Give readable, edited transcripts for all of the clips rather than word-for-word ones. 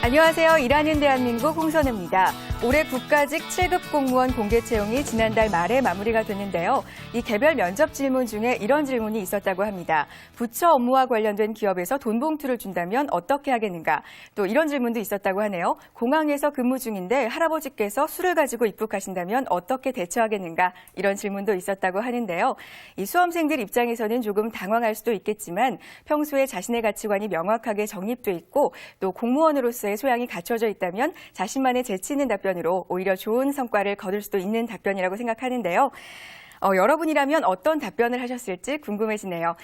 안녕하세요. 일하는 대한민국 홍선우입니다. 올해 국가직 7급 공무원 공개 채용이 지난달 말에 마무리가 됐는데요. 이 개별 면접 질문 중에 이런 질문이 있었다고 합니다. 부처 업무와 관련된 기업에서 돈 봉투를 준다면 어떻게 하겠는가? 또 이런 질문도 있었다고 하네요. 공항에서 근무 중인데 할아버지께서 술을 가지고 입국하신다면 어떻게 대처하겠는가? 이런 질문도 있었다고 하는데요. 이 수험생들 입장에서는 조금 당황할 수도 있겠지만 평소에 자신의 가치관이 명확하게 정립돼 있고 또 공무원으로서의 소양이 갖춰져 있다면 자신만의 재치 있는 답변으로 오히려 좋은 성과를 거둘 수도 있는 답변이라고 생각하는데요. 여러분이라면 어떤 답변을 하셨을지 궁금해지네요.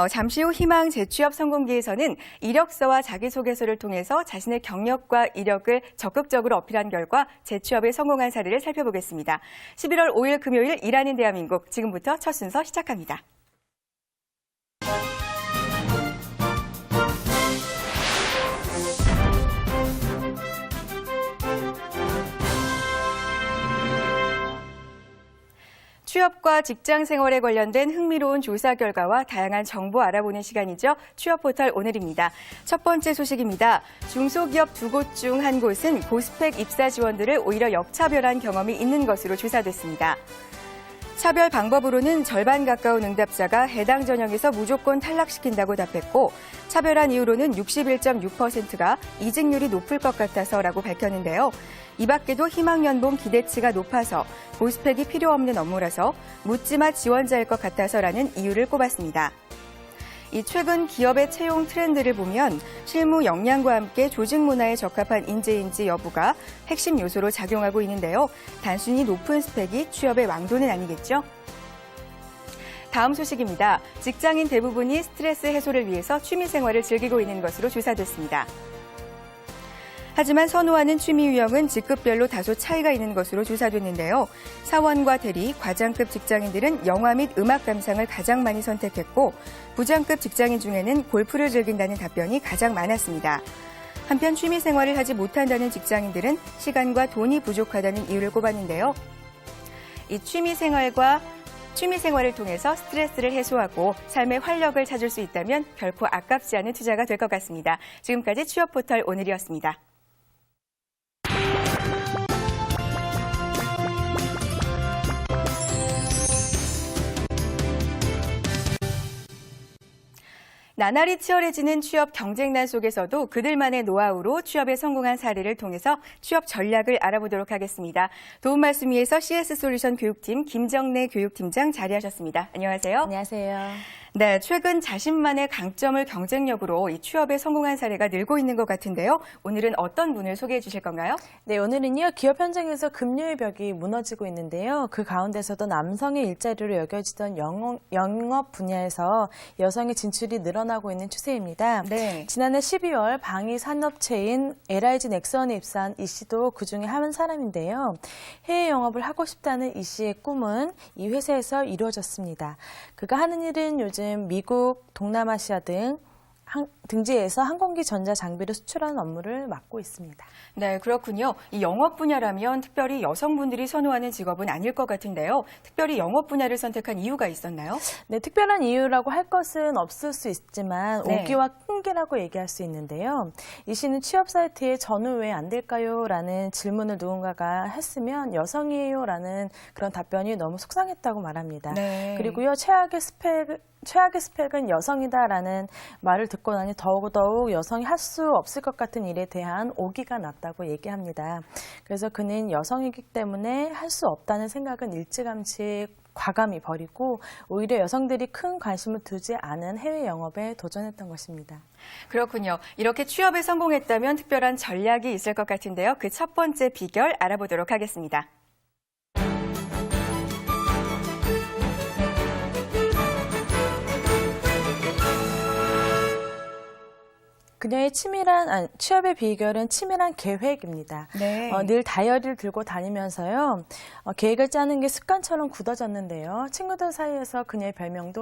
잠시 후 희망 재취업 성공기에서는 이력서와 자기소개서를 통해서 자신의 경력과 이력을 적극적으로 어필한 결과 재취업에 성공한 사례를 살펴보겠습니다. 11월 5일 금요일 일하는 대한민국, 지금부터 첫 순서 시작합니다. 취업과 직장 생활에 관련된 흥미로운 조사 결과와 다양한 정보 알아보는 시간이죠. 취업 포털 오늘입니다. 첫 번째 소식입니다. 중소기업 2곳 중 한 곳은 고스펙 입사 지원들을 오히려 역차별한 경험이 있는 것으로 조사됐습니다. 차별 방법으로는 절반 가까운 응답자가 해당 전형에서 무조건 탈락시킨다고 답했고, 차별한 이유로는 61.6%가 이직률이 높을 것 같아서라고 밝혔는데요. 이 밖에도 희망연봉 기대치가 높아서, 고스펙이 필요 없는 업무라서, 묻지마 지원자일 것 같아서라는 이유를 꼽았습니다. 이 최근 기업의 채용 트렌드를 보면 실무 역량과 함께 조직 문화에 적합한 인재인지 여부가 핵심 요소로 작용하고 있는데요. 단순히 높은 스펙이 취업의 왕도는 아니겠죠? 다음 소식입니다. 직장인 대부분이 스트레스 해소를 위해서 취미 생활을 즐기고 있는 것으로 조사됐습니다. 하지만 선호하는 취미 유형은 직급별로 다소 차이가 있는 것으로 조사됐는데요. 사원과 대리, 과장급 직장인들은 영화 및 음악 감상을 가장 많이 선택했고, 부장급 직장인 중에는 골프를 즐긴다는 답변이 가장 많았습니다. 한편 취미 생활을 하지 못한다는 직장인들은 시간과 돈이 부족하다는 이유를 꼽았는데요. 이 취미 생활을 통해서 스트레스를 해소하고 삶의 활력을 찾을 수 있다면 결코 아깝지 않은 투자가 될 것 같습니다. 지금까지 취업 포털 오늘이었습니다. 나날이 치열해지는 취업 경쟁난 속에서도 그들만의 노하우로 취업에 성공한 사례를 통해서 취업 전략을 알아보도록 하겠습니다. 도움 말씀 위해서 CS솔루션 교육팀 김정래 교육팀장 자리하셨습니다. 안녕하세요. 안녕하세요. 네, 최근 자신만의 강점을 경쟁력으로 이 취업에 성공한 사례가 늘고 있는 것 같은데요. 오늘은 어떤 분을 소개해 주실 건가요? 네, 오늘은요, 기업 현장에서 금융의 벽이 무너지고 있는데요. 그 가운데서도 남성의 일자리로 여겨지던 영업 분야에서 여성의 진출이 늘어나고 있는 추세입니다. 네. 지난해 12월 방위 산업체인 LIG 넥선에 입사한 이 씨도 그중에 한 사람인데요. 해외 영업을 하고 싶다는 이 씨의 꿈은 이 회사에서 이루어졌습니다. 그가 하는 일은 요즘 미국, 동남아시아 등지에서 항공기 전자 장비를 수출하는 업무를 맡고 있습니다. 네, 그렇군요. 이 영업 분야라면 특별히 여성분들이 선호하는 직업은 아닐 것 같은데요. 특별히 영업 분야를 선택한 이유가 있었나요? 네, 특별한 이유라고 할 것은 없을 수 있지만 오기와 끈기라고 얘기할 수 있는데요. 이 씨는 취업 사이트에 저는 왜 안 될까요? 라는 질문을 누군가가 했으면 여성이에요? 라는 그런 답변이 너무 속상했다고 말합니다. 네. 그리고요, 최악의 스펙은 여성이다라는 말을 듣고 나니 더더욱 여성이 할 수 없을 것 같은 일에 대한 오기가 났다고 얘기합니다. 그래서 그는 여성이기 때문에 할 수 없다는 생각은 일찌감치 과감히 버리고 오히려 여성들이 큰 관심을 두지 않은 해외 영업에 도전했던 것입니다. 그렇군요. 이렇게 취업에 성공했다면 특별한 전략이 있을 것 같은데요. 그 첫 번째 비결 알아보도록 하겠습니다. 그녀의 취업의 비결은 치밀한 계획입니다. 네. 늘 다이어리를 들고 다니면서요. 계획을 짜는 게 습관처럼 굳어졌는데요. 친구들 사이에서 그녀의 별명도